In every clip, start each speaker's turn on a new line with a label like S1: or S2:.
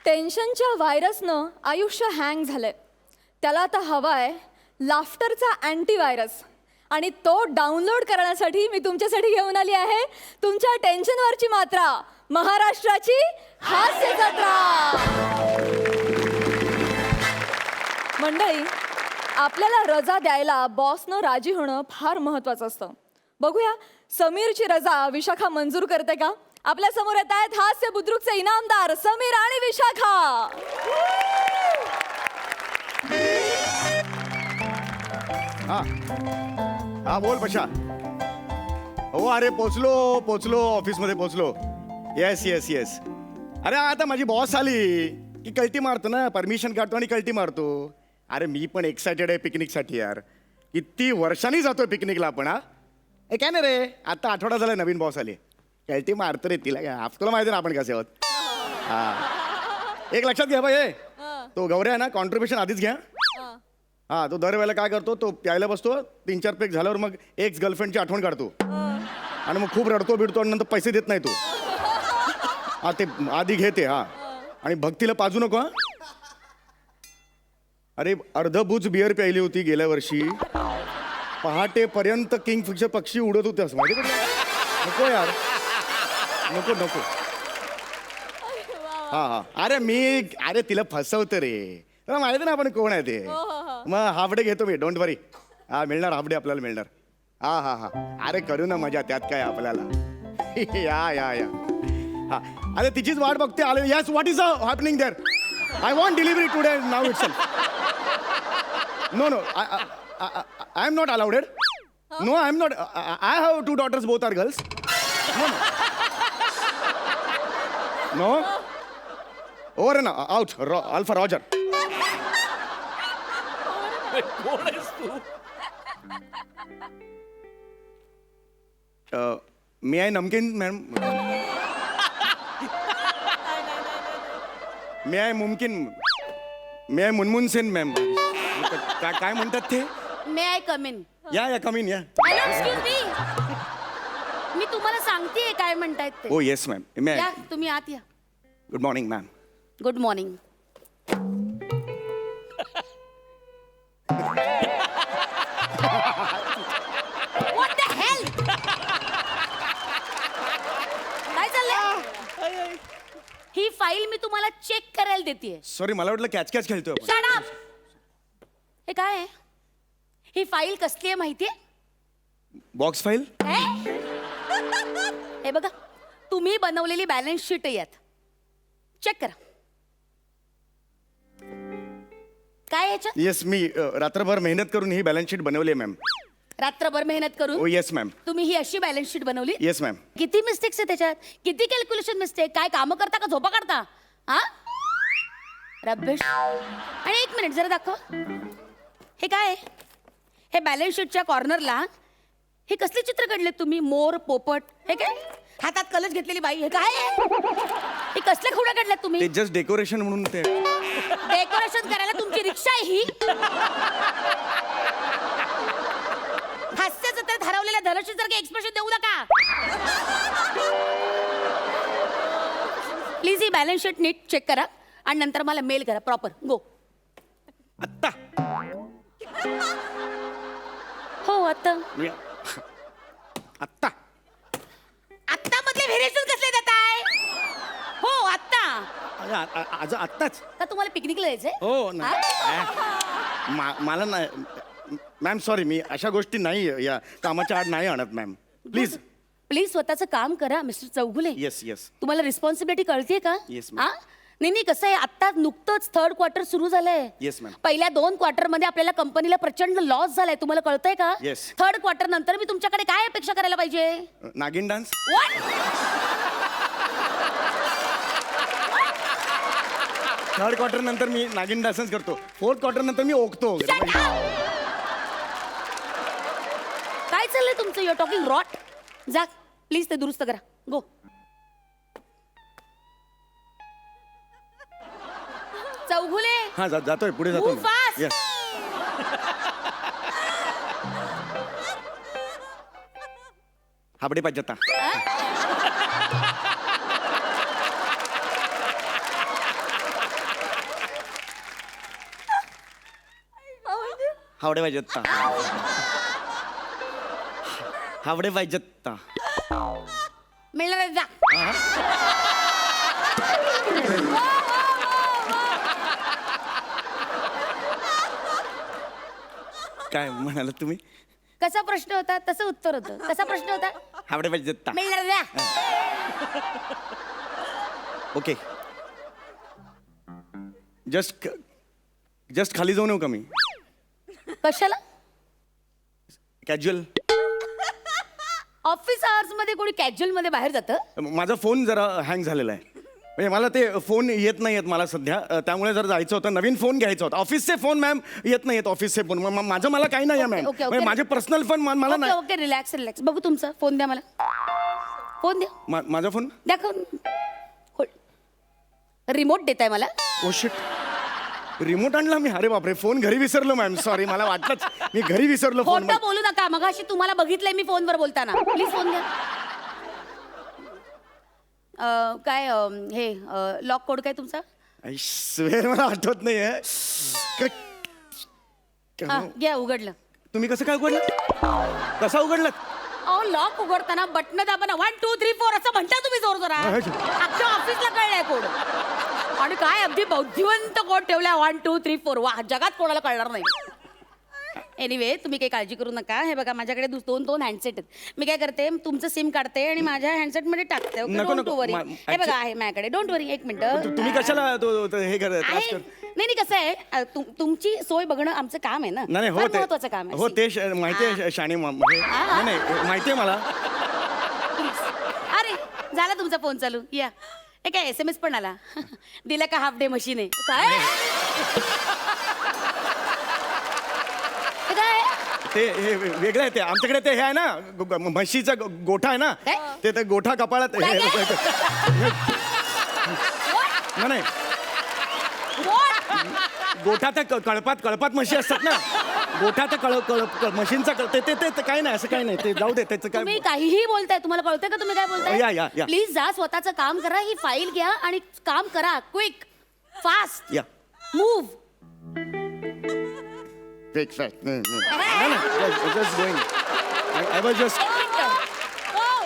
S1: टेन्शनच्या व्हायरसनं आयुष्य हँग झालंय. त्याला आता हवाय लाफ्टरचा अँटीव्हायरस. आणि तो डाउनलोड करण्यासाठी मी तुमच्यासाठी घेऊन आली आहे तुमच्या टेन्शनवरची मात्रा, महाराष्ट्राची हास्य जत्रा. मंडळी, आपल्याला रजा द्यायला बॉसनं राजी होणं फार महत्वाचं असतं. बघूया समीरची रजा विशाखा मंजूर करते का. आपल्या समोर येत आहेत हास्य बुद्रुकचे इनामदार समीर आणि विशाखा.
S2: हा हा बोल पशा. हो अरे पोचलो ऑफिसमध्ये पोचलो. Yes yes yes. अरे आता माझी बॉस आली की कल्टी मारतो ना, परमिशन काढतो आणि कल्टी मारतो. अरे मी पण एक्सायटेड आहे पिकनिकसाठी यार. किती वर्षांनी जातोय पिकनिकला आपण. हा ए काय नाही रे, आता आठवडा झाला नवीन बॉस आली. कल्टी मारतो रे तिला काय, तुला माहिती ना आपण कसे आहोत. हा एक लक्षात घ्या बाई, तो गौऱ्या आहे ना कॉन्ट्रीब्युशन आधीच घ्या. हा तो दरवेळेला काय करतो, तो प्यायला बसतो, 3-4 पेक झाल्यावर मग एक्स गर्लफ्रेंडची आठवण काढतो आणि मग खूप रडतो बिडतो आणि नंतर पैसे देत नाही तो. हा ते आधी घेते. हा आणि भक्तीला पाजू नको. हा अरे अर्धबुज बिअर प्यायली होती गेल्या वर्षी. पहाटेपर्यंत किंगफिशर पक्षी उडत होते असं माहिती का. नको यार, नको नको. हा अरे तिला फसवतं रे. तुला माहिती ना आपण कोण आहे ते. मग हाफडे घेतो मी, डोंट वरी. हा मिळणार हाफडे आपल्याला मिळणार. हा अरे करू ना मजा, त्यात काय आपल्याला. या हा अरे तिचीच वाट बघते. आले. Yes what is happening there. I want delivery today now itself. No I am not allowed. No I am not. I have 2 daughters, both are girls. No over ना आउट. Alpha roger.
S3: कोण आहेस तू?
S2: मी आहे नमकीन ma'am. मी आहे मुमकिन. मी आहे Munmun Sen ma'am. काय म्हणतात ते.
S4: मे आय कम इन.
S2: या कमीन या.
S4: Hello excuse me. मी तुम्हाला सांगतेय काय म्हणतायत ते.
S2: ओ येस मॅम. मी
S4: या तुम्ही आत या.
S2: Good morning ma'am.
S4: Good morning. What the hell? काय चाललंय. ही फाईल मी तुम्हाला चेक करायला देते.
S2: सॉरी मला वाटलं कॅच खेळतोय आपण.
S4: Shut up. हे काय आहे. ही फाईल कसली आहे माहितीये.
S2: Box file.
S4: हे बघा, तुम्ही बनवलेली बॅलन्स शीट यात. चेक करा. काय याच्यात.
S2: येस मी रात्रभर मेहनत करून ही बॅलन्स शीट बनवली आहे मॅम.
S4: रात्रभर मेहनत
S2: ओ
S4: करून
S2: येस मॅम.
S4: तुम्ही ही अशी बॅलन्स शीट बनवली.
S2: Yes ma'am.
S4: किती मिस्टेक्स आहे त्याच्यात. किती कॅल्क्युलेशन मिस्टेक. काय कामं करता का झोपा काढता. हा रब्बिश. आणि एक मिनिट जरा दाखव. हे काय आहे. हे बॅलन्स शीटच्या कॉर्नरला हे कसले चित्र काढले तुम्ही. मोर पोपट. हे काय हातात कलश घेतलेली बाई. हे काय आहे. हे कसले खुडा काढल्यात तुम्ही.
S2: ते जस्ट डेकोरेशन म्हणून ते.
S4: डेकोरेशन करायला तुमची रिक्षा आहे ही. हास्य जत्रेत हरवलेल्या धनश्रीसारखे एक्सप्रेशन देऊ नका प्लीज. ही बॅलन्स शीट नीट चेक करा आणि नंतर मला मेल करा प्रॉपर. गो.
S2: आत्ता.
S4: हो आता.
S2: आत्ता.
S4: आत्ता मधले व्हेरिएशन कसले देताय. हो आत्ता.
S2: आज आत्ताच.
S4: का तुम्हाला पिकनिकला यायचंय.
S2: हो मला नाही मॅम. सॉरी मी अशा गोष्टी नाही या कामाच्या आड नाही आणत मॅम. प्लीज
S4: प्लीज स्वतःचं काम करा मिस्टर चौगुले.
S2: Yes yes.
S4: तुम्हाला रिस्पॉन्सिबिलिटी कळते का.
S2: Yes, ma'am.
S4: हा नाही कसं आहे. आत्ता नुकतंच 3rd क्वार्टर सुरू झालंय.
S2: Yes, ma'am.
S4: पहिल्या 2 क्वार्टर मध्ये आपल्याला कंपनीला प्रचंड लॉस झालाय. तुम्हाला कळतंय का.
S2: Yes.
S4: 3rd क्वार्टर नंतर मी तुमच्याकडे काय अपेक्षा करायला पाहिजे.
S2: नागिन डान्स.
S4: What?
S2: 3rd क्वार्टर नंतर मी नागिन डान्सच करतो. 4th क्वार्टर नंतर मी ओकतो.
S4: Shut up! काय चाललंय तुमचं. Your talking rot. जा प्लीज ते दुरुस्त करा. गो. चौगुले.
S2: हा जातोय पुढे जातो.
S4: Move fast.
S2: येस. हाबडे पाहिजे आता. हावडे पाहिजेत हावडे पाहिजेत
S4: मिळणार जा.
S2: काय म्हणाल तुम्ही
S4: कसा प्रश्न होता तसं उत्तर होतं. कसा प्रश्न होता?
S2: हावडे पाहिजेत
S4: मिळणार जा.
S2: ओके जस्ट खाली जाऊन येऊ का मी
S4: कशाला?
S2: कॅज्युअल
S4: ऑफिस आवर्स मध्ये कोणी कॅज्युअल मध्ये बाहेर जातं?
S2: माझा फोन जरा हँग झालेला आहे म्हणजे मला ते फोन येत नाही आहेत मला सध्या त्यामुळे जर जायचं होतं नवीन फोन घ्यायचा होता ऑफिसचे फोन मॅम येत नाही आहेत ऑफिसचे फोन माझं मला काही नाही आहे मॅम
S4: ओके, ओके.
S2: म्हणजे माझे पर्सनल फोन मला
S4: ओके
S2: नाही
S4: ओके रिलॅक्स रिलॅक्स. बघू तुमचा फोन द्या मला. फोन द्या.
S2: माझा फोन
S4: दाखव. रिमोट देताय मला?
S2: ओ शिट रिमोट आणला मी अरे बापरे फोन घरी विसरलो मॅम सॉरी मला वाटलंच मी घरी विसरलो फोन
S4: खोटं बोलू नका. मगाशी तुम्हाला बघितलंय मी फोनवर बोलताना. प्लीज फोन द्या. काय हे लॉक कोड काय तुमचा?
S2: स्वेर मला आठवत नाही
S4: हा, घ्या उघडलं.
S2: तुम्ही कसं काय उघडलं कसा उघडलं
S4: अहो लॉक उघडताना बटन दाबा 1 2 3 4 असं म्हणता तुम्ही जोर जोरात. अख्ख्या ऑफिसला कळलंय कोड. आणि काय अगदी बौद्धिवंत कोड ठेवलाय 1 2 3 4 वा जगात कोणाला कळणार नाही. एनिवे तुम्ही काही काळजी करू नका. हे बघा माझ्याकडे दोन हँडसेट आहेत. मी काय करते तुमचं सिम काढते आणि माझ्या हँडसेट मध्ये टाकते. ओके
S2: नको,
S4: डोंट
S2: नको.
S4: वरी. हे बघा आहे माझ्याकडे डोंट वरी. एक मिनिट.
S2: तुम्ही कशाला हे
S4: आहे नाही कसं आहे तुमची सोय बघणं आमचं काम आहे ना.
S2: नाही
S4: फार महत्वाचं काम आहे.
S2: हो ते माहिती आहे शाणे नाही माहिती आहे मला
S4: अरे झाला तुमचा फोन चालू. या हे काय SMS पण आला. दिला का हाफ डे मशीन आहे काय? हे काय?
S2: ते हे वेगळं आहे ते आमच्याकडे ते हे आहे ना म्हशीचा गोठा आहे ना
S4: काय?
S2: ते गोठा कपाळात
S4: काय,
S2: नाही
S4: What?
S2: गोठा त्या कळपात म्हशी असतात ना गोठा त्या मशीनचा ते काही नाही असं काही नाही ते जाऊ दे त्याचं काय
S4: तुम्ही काहीही बोलताय. तुम्हाला कळतंय का तुम्ही काय
S2: या.
S4: बोलताय? प्लीज जा स्वतःचं काम करा. ही फाईल घ्या आणि काम करा. क्विक फास्ट
S2: या
S4: मूव्ह.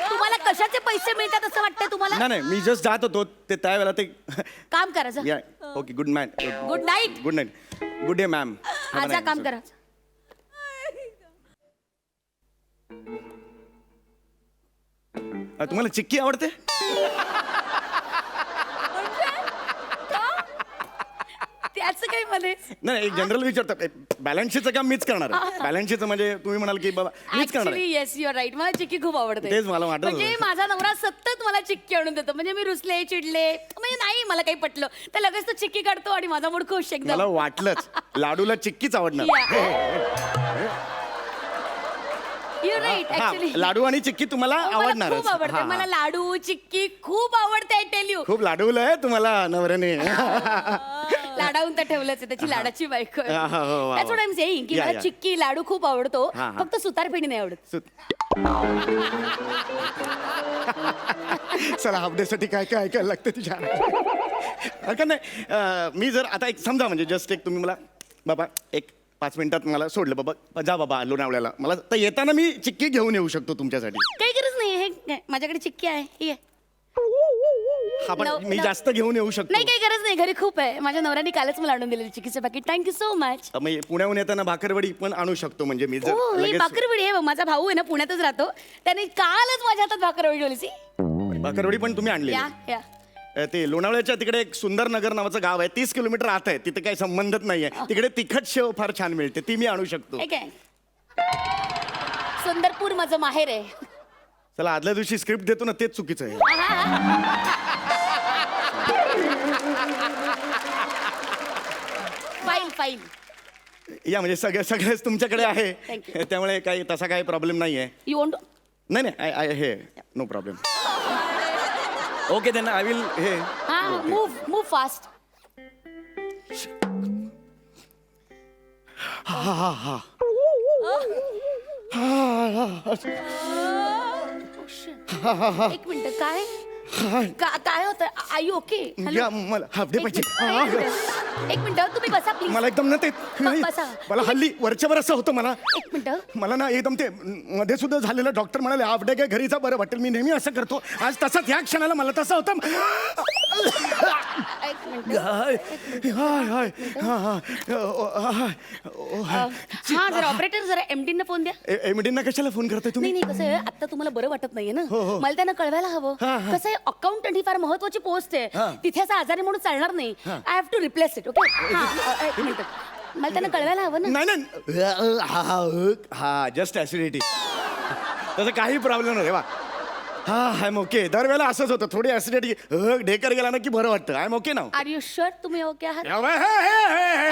S4: तुम्हाला कशाचे पैसे मिळतात असं वाटतंय तुम्हाला?
S2: नाही मी जस्ट जात होतो ते त्यावेळेला ते
S4: काम करा जा.
S2: या okay good night
S4: good night.
S2: Good night good day ma'am
S4: आजा काम करा.
S2: तुम्हाला चिक्की आवडते
S4: त्याचं काही मध्ये
S2: नाही एक जनरल विचारतो बॅलन्स शीटचं काम मीच करणार आहे बॅलन्स शीटचं म्हणजे तुम्ही म्हणाल की बाबा मीच करणार आहे.
S4: Yes you are right. मला चिक्की खूप आवडते.
S2: तेच मला वाटत
S4: म्हणजे
S2: होतं.
S4: माझा नवरा सतत मला चिक्की आणून देतो. म्हणजे मी रुसले चिडले म्हणजे नाही मला काही पटलं तर लगेच तो चिक्की काढतो आणि माझा मूड खुश एकदम.
S2: मला वाटलंच लाडूला चिक्कीच आवडणार
S4: यू राईट
S2: हा,
S4: ऍक्च्युली.
S2: लाडू आणि चिक्की तुम्हाला आवडणार
S4: खूप आवडते. मला लाडू चिक्की खूप आवडते. I tell you.
S2: खूप लाडवलंय तुम्हाला नवऱ्याने
S4: लाडावून तर ठेवलंच आहे. त्याची लाडाची बायको आहे.
S2: हा, हो, हो,
S4: That's what I'm saying की
S2: या,
S4: मला
S2: या.
S4: चिक्की लाडू खूप आवडतो.
S2: हा, हा.
S4: फक्त सुतारफेणी नाही आवडत.
S2: चला हाफडेसाठी काय काय ऐकायला लागतं तुझ्या हरकत नाही मी जर आता एक समजा म्हणजे जस्ट एक तुम्ही मला बाबा एक 5 मिनिटात मला सोडलं बाबा जा बाबा लोणावळ्याला मला तर येताना मी चिक्की घेऊन येऊ शकतो तुमच्यासाठी
S4: काही गरज नाही. हे माझ्याकडे चिक्की आहे. ही आहे.
S2: हा पण
S4: No,
S2: मी
S4: no.
S2: जास्त घेऊन येऊ शकतो
S4: नाही काही गरज नाही. घरी खूप आहे. माझ्या नवऱ्याने कालच मला आणून दिलेली चिक्कीचं पॅकेट. Thank you so much.
S2: म्हणजे पुण्याहून येताना भाकरवडी पण आणू शकतो म्हणजे मी
S4: हो
S2: जर
S4: ही
S2: लगेच
S4: भाकरवडी आहे. माझा भाऊ आहे ना पुण्यातच राहतो. त्याने कालच माझ्या हातात भाकरवडी ठेवली.
S2: भाकरवडी पण तुम्ही आणली
S4: या
S2: ते लोणावळ्याच्या तिकडे एक सुंदर नगर नावाचं गाव आहे 30 किलोमीटर आत आहे तिथे काही संबंधच नाहीये तिकडे तिखट शेव फार छान मिळते ती मी आणू शकतो
S4: हे काय सुंदरपूर माझं माहेर आहे.
S2: चला आदल्या दिवशी स्क्रिप्ट देतो ना तेच चुकीचं आहे
S4: फाईल
S2: या म्हणजे सगळेच तुमच्याकडे
S4: Thank
S2: आहे त्यामुळे काही तसा काही प्रॉब्लेम नाही आहे
S4: यू वॉन्ट.
S2: नाही आय हे no problem okay then I will हे
S4: हा मूव फास्ट. एक मिनिट काय काय होतं? I okay?
S2: या मला हाफ डे पाहिजे
S4: एक मिनिट तुम्ही बसा प्लीज.
S2: मला एकदम ना ते नाही,
S4: बसा.
S2: मला हल्ली वरच्यावर असं होतं मला.
S4: एक मिनिट.
S2: मला ना एकदम ते मध्ये सुद्धा झालेलं डॉक्टर म्हणाले हाफ डे काय घरीचा बरं वाटेल. मी नेहमी असं करतो. आज तसंच ह्या क्षणाला मला तसं होतं.
S4: एक मिनिट.
S2: हाय हाय हाय हा हा
S4: हा जरा ऑपरेटर जरा एमडी ना फोन द्या.
S2: एमडींना कशाला फोन करताय
S4: नाही
S2: तुम्ही?
S4: नाही कसं आहे आता तुम्हाला बरं वाटत नाहीये ना,
S2: हो, हो.
S4: मला त्यांना कळवायला हवं.
S2: हा, हा.
S4: कसं आहे अकाउंटंट ही फार महत्वाची पोस्ट आहे.
S2: हा.
S4: तिथे असं आजारी म्हणून चालणार नाही. I have to replace it. Okay एक मिनिट मला त्यांना कळवायला हवं ना.
S2: नाही नाही हा जस्ट ऍसिडिटी. तसं काही प्रॉब्लेम नाही वा. हा आय एम ओके. दरवेळेला असंच होतं. थोडी ऍसिडिटी ढेकर गेला ना की बरं वाटतं. आय एम ओके ना.
S4: आर यू शुअर तुम्ही ओके आहात?
S2: हॅलो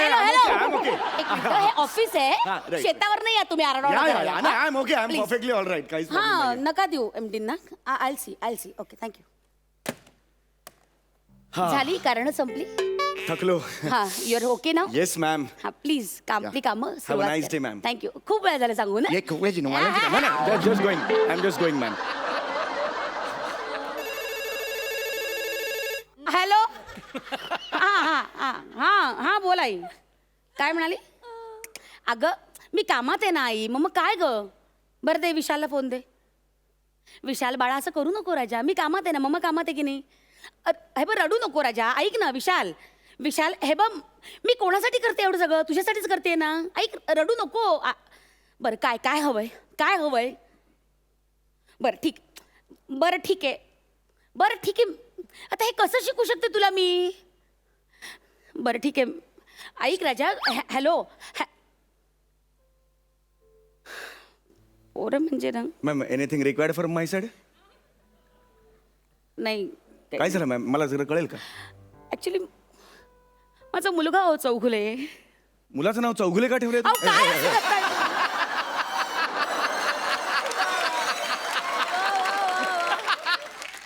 S4: हॅलो एक मिनिट हे ऑफिस
S2: हा,
S4: आहे,
S2: right.
S4: शेतावर नाही या तुम्ही आरडाओरडा करायला.
S2: I am okay. I am
S4: Please.
S2: Perfectly all right. काहीच problem
S4: हा
S2: नाहीये.
S4: नका देऊ एमडींना. I see okay thank you.
S2: हा.
S4: झाली कारण संपली.
S2: थकलो.
S4: हा युअर ओके ना.
S2: Yes ma'am.
S4: हा प्लीज आपली कामं
S2: Have a nice day, ma'am.
S4: Thank you. खूप वेळ झाला सांगू ना.
S2: ये खूप वेळची मला just going. I am just going ma'am.
S4: Hello हा हा हा हा हा बोल आई. काय म्हणाली? अगं मी कामात आहे ना आई. मग काय ग? बरं दे विशालला फोन दे. विशाल बाळा असं करू नको राजा. मी कामात आहे ना. मम्मा कामात आहे की नाही? हे बघ रडू नको राजा. ऐक ना विशाल. विशाल हे बघ मी कोणासाठी करते एवढं सगळं? तुझ्यासाठीच करते ना. ऐक रडू नको. बरं काय काय हवंय? काय हवंय? बरं ठीक आहे. बरं ठीक आहे. आता हे कसं शिकू शकते तुला मी? बरं ठीक आहे. ऐक राजा. हॅलो पोरं म्हणजे ना
S2: ma'am anything required from my side?
S4: नाही
S2: काय झालं मॅम? मला जरा कळेल का?
S4: ऍक्च्युली माझा मुलगा हो चौघुले.
S2: मुलाचं नाव चौगुले का ठेवलंय
S4: अहो,
S2: तू?
S4: काय असं करताय?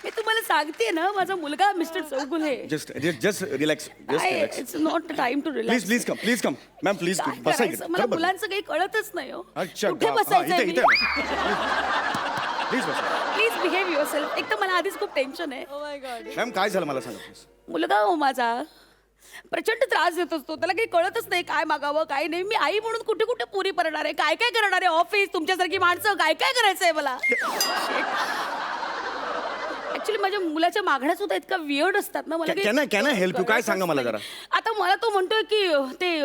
S4: मी तुम्हाला सांगते ना माझा मुलगा mister Chougule.
S2: Just relax. Just relax.
S4: It's not time to relax.
S2: Please come ma'am please
S4: काय
S2: बसा
S4: करायचं?
S2: इकडे.
S4: मला
S2: खरं बरं.
S4: मुलांचं काही कळतच नाही हो.
S2: अच्छा
S4: कुठे
S2: हा,
S4: बसायचं
S2: इथे प्लीज बसा.
S4: Please behave your self. एक तर मला आधीच खूप टेन्शन आहे.
S2: मॅम काय झालं मला सांगा प्लीज.
S4: मुलगा हो माझा प्रचंड त्रास देत असतो. त्याला काही कळतच नाही काय मागावं काय नाही. मी आई म्हणून कुठे कुठे पुरी करणार आहे. काय काय करणार आहे. ऑफिस तुमच्यासारखी माणसं काय काय करायचंय मला. ऍक्च्युली माझ्या मुलाच्या मागण्या सुद्धा इतका वियर्ड असतात ना. मला काही
S2: Can I help you? काय
S4: कळतच
S2: सांगा मला
S4: नाही.
S2: जरा.
S4: आता मला तो म्हणतोय की ते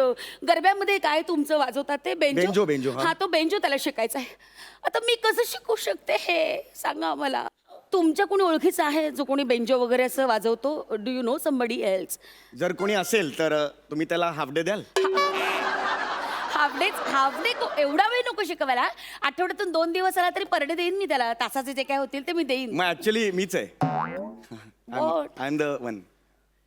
S4: गरब्यामध्ये काय तुमचं वाजवतात ते
S2: बेंजो, हा.
S4: हा तो बेंजो त्याला शिकायचा आहे. आता मी कसं शिकू शकते हे सांगा मला. तुमच्या कोणी ओळखीचं आहे जो कोणी बेंजो वगैरे असं वाजवतो? Do you know somebody else?
S2: जर कोणी असेल तर तुम्ही त्याला हाफ डे द्याल?
S4: हाफ डे एवढा वेळ नको शिकवायला. आठवड्यातून 2 दिवस आला तरी पर डे देईन मी त्याला. तासाचे जे काय होतील ते मी देईन.
S2: मग ऍक्च्युली मीच आहे.
S4: What?
S2: I am the one.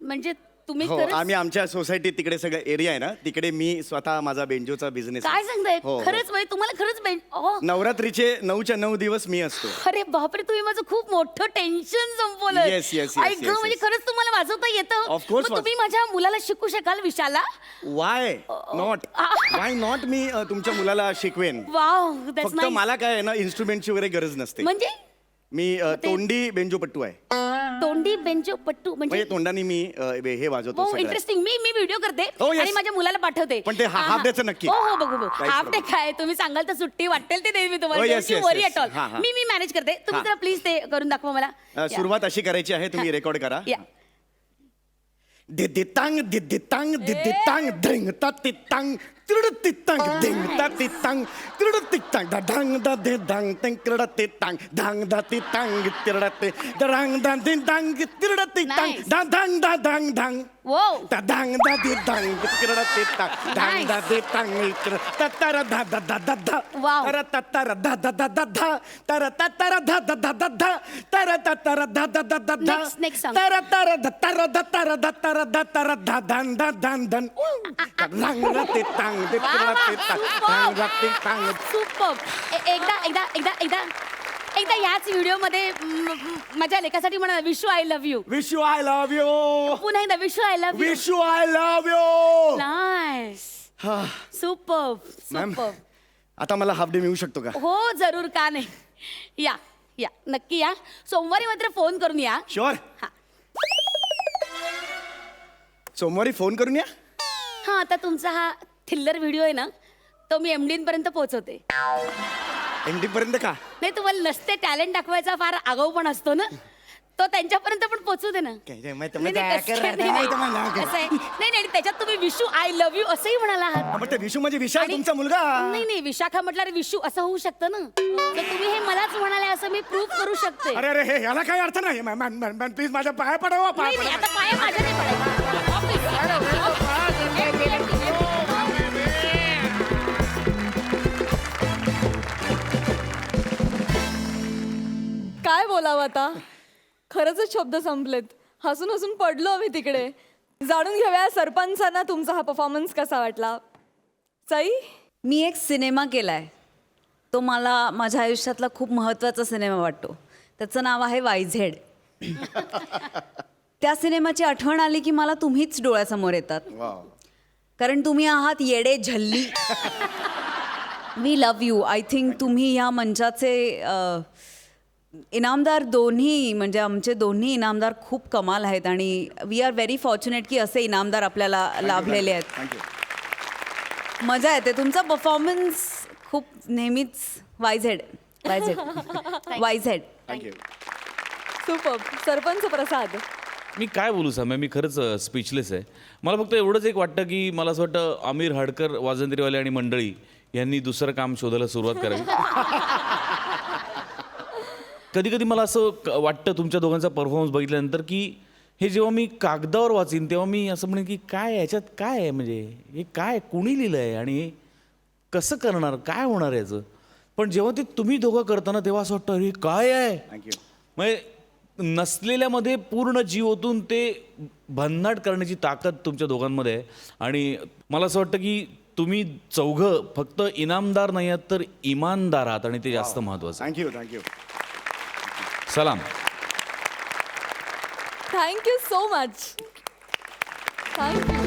S4: म्हणजे तुम्ही
S2: हो
S4: खरंच-
S2: आम्ही आमच्या सोसायटीत तिकडे सगळं एरिया आहे ना तिकडे मी स्वतः माझा बेंजोचा बिझनेस.
S4: काय सांगताय?
S2: हो, हो.
S4: खरंच बाई तुम्हाला खरंच
S2: नवरात्रीचे 9च्या 9 दिवस मी असतो.
S4: अरे बापरे तुम्ही माझं खूप मोठं टेन्शन संपवलं.
S2: Yes, yes,
S4: ऐक गं, म्हणजे खरंच तुम्हाला वाजवता येतं?
S2: Of course
S4: मग तुम्ही माझ्या मुलाला शिकू शकाल विशाला?
S2: वाय नॉट मी तुमच्या मुलाला शिकवेन.
S4: वाव दॅट्स
S2: फक्त
S4: नाईस.
S2: मला काय आहे ना इन्स्ट्रुमेंटची वगैरे गरज नसते.
S4: म्हणजे
S2: मी तोंडी बेंजोपट्टू आहे.
S4: तोंडी बेंजो पट्टू
S2: म्हणजे
S4: म्हणजे
S2: तोंडाने मी हे वाजवतो सगळं.
S4: इंटरेस्टिंग. मी व्हिडिओ करते
S2: Oh, yes.
S4: आणि माझ्या मुलाला पाठवते.
S2: पण ते हाफ डेचं नक्की.
S4: हो हो बघू
S2: काहीच
S4: हाफ डे
S2: problem.
S4: काय तुम्ही सांगाल तर सुट्टी वाटेल ते देईन मी
S2: Oh,
S4: तुम्हाला.
S2: yes, yes,
S4: worry
S2: yes.
S4: At all.
S2: हा, हा.
S4: मी मॅनेज करते. तुम्ही
S2: हा.
S4: जरा प्लीज ते करून दाखवा मला.
S2: सुरुवात अशी करायची आहे तुम्ही रेकॉर्ड करा.
S4: या
S2: दिदितांग दिदितांग दिदितांग धिंग ता तितांग तिरड तितांग धिंग ता तितांग तिरड तितांग दा ढांग दा दे डांग तिंग तिरड तितांग ढांग दा तितांग तिरड ते डांग दा दे डांग तिरड तितांग
S4: Nice.
S2: दा ढांग दा ढांग ढांग
S4: वो
S2: दा ढांग दा दे डांग तिरड तितांग ढांग दा दे तांग तिरड ततर धा धा धा धा धा
S4: Wow.
S2: तर ततर धा धा धा धा धा तर ततर धा धा धा धा धा तर ततर धा धा धा धा धा
S4: Next song.
S2: तर तर तर तर तर तर धा धान धा धान धन रंग ते तांग ते तांग ते तांग.
S4: सुपर. एकदा एकदा एकदा एकदा एकदा याच व्हिडिओमध्ये माझ्या लेखासाठी म्हणा Vishu I love you.
S2: Wish you I love you.
S4: पुन्हा एकदा Vishu I love you.
S2: Wish you I love you.
S4: Nice. Super
S2: ma'am
S4: super.
S2: आता मला हाफ डे मिळू शकतो का?
S4: हो जरूर का नाही. या या नक्की या. सोमवारी मात्र फोन करून या.
S2: शुअर.
S4: हा.
S2: सोमवारी फोन करून या.
S4: हां आता तुमचा हा थिल्लर व्हिडिओ आहे ना तो मी MD पर्यंत पोहोचवते.
S2: एंडिंग पर्यंत का?
S4: नाही तुम्हाला नसते टॅलेंट दाखवायचा फार आगाऊ पण असतो ना तो त्यांच्यापर्यंत पण पोहोचू दे ना.
S2: काय
S4: नाही, नाही, कसं काय? असं आहे. नाही नाही त्याच्यात तुम्ही विशू आय लव्ह यू असंही म्हणाला आहात.
S2: मग ते विशू म्हणजे विशाल
S4: आणि-
S2: तुमचा मुलगा.
S4: नाही नाही विशाखा म्हटल्यावर विशू असं होऊ शकतं ना तर तुम्ही हे मलाच म्हणाले असं मी प्रूव्ह करू शकते.
S2: अरे अरे हे याला काही अर्थ नाही प्लीज माझ्या पाया पडावा
S4: नाही, नाही, आता पाय माझ्या नाही पडायचे.
S1: काय बोलावं आता खरंच शब्द संपलेत. हसून हसून पडलो आम्ही तिकडे. जाणून घेऊया सरपंचांना तुमचा हा परफॉर्मन्स कसा वाटला. सई,
S5: मी एक सिनेमा केलाय तो मला माझ्या आयुष्यातला खूप महत्त्वाचा सिनेमा वाटतो. त्याचं नाव आहे YZ. त्या सिनेमाची आठवण आली की मला तुम्हीच डोळ्यासमोर येतात. कारण तुम्ही आहात येडे झल्ली. We love you. I think तुम्ही ह्या मंचाचे इनामदार दोन्ही म्हणजे आमचे दोन्ही इनामदार खूप कमाल आहेत आणि वी आर व्हेरी फॉर्च्युनेट की असे इनामदार आपल्याला लाभलेले आहेत.
S2: थँक्यू.
S5: मजा येते. तुमचा परफॉर्मन्स खूप नेहमीच YZ.
S2: थँक्यू.
S1: सुपर. सरपंच प्रसाद,
S3: मी काय बोलू साम्या, मी खरंच स्पीचलेस आहे. मला फक्त एवढंच एक वाटतं की मला असं वाटतं आमिर हडकर वाजंत्रीवाले आणि मंडळी यांनी दुसरं काम शोधायला सुरुवात करावी. कधी कधी मला असं वाटतं तुमच्या दोघांचा परफॉर्मन्स बघितल्यानंतर की हे जेव्हा मी कागदावर वाचीन तेव्हा मी असं म्हणेन की काय याच्यात काय आहे, म्हणजे हे काय कुणी लिहिलं आहे आणि हे कसं करणार, काय होणार याचं. पण जेव्हा ते तुम्ही दोघं करताना तेव्हा असं वाटतं अरे काय आहे.
S2: थँक्यू.
S3: म्हणजे नसलेल्यामध्ये पूर्ण जीव ओतून ते भन्नाट करण्याची ताकद तुमच्या दोघांमध्ये आहे. आणि मला असं वाटतं की तुम्ही चौघं फक्त इनामदार नाही आहात तर इमानदार आहात आणि ते जास्त महत्त्वाचं आहे.
S2: थँक्यू. थँक्यू.
S3: सलाम.
S1: Thank you so much. थँक्यू.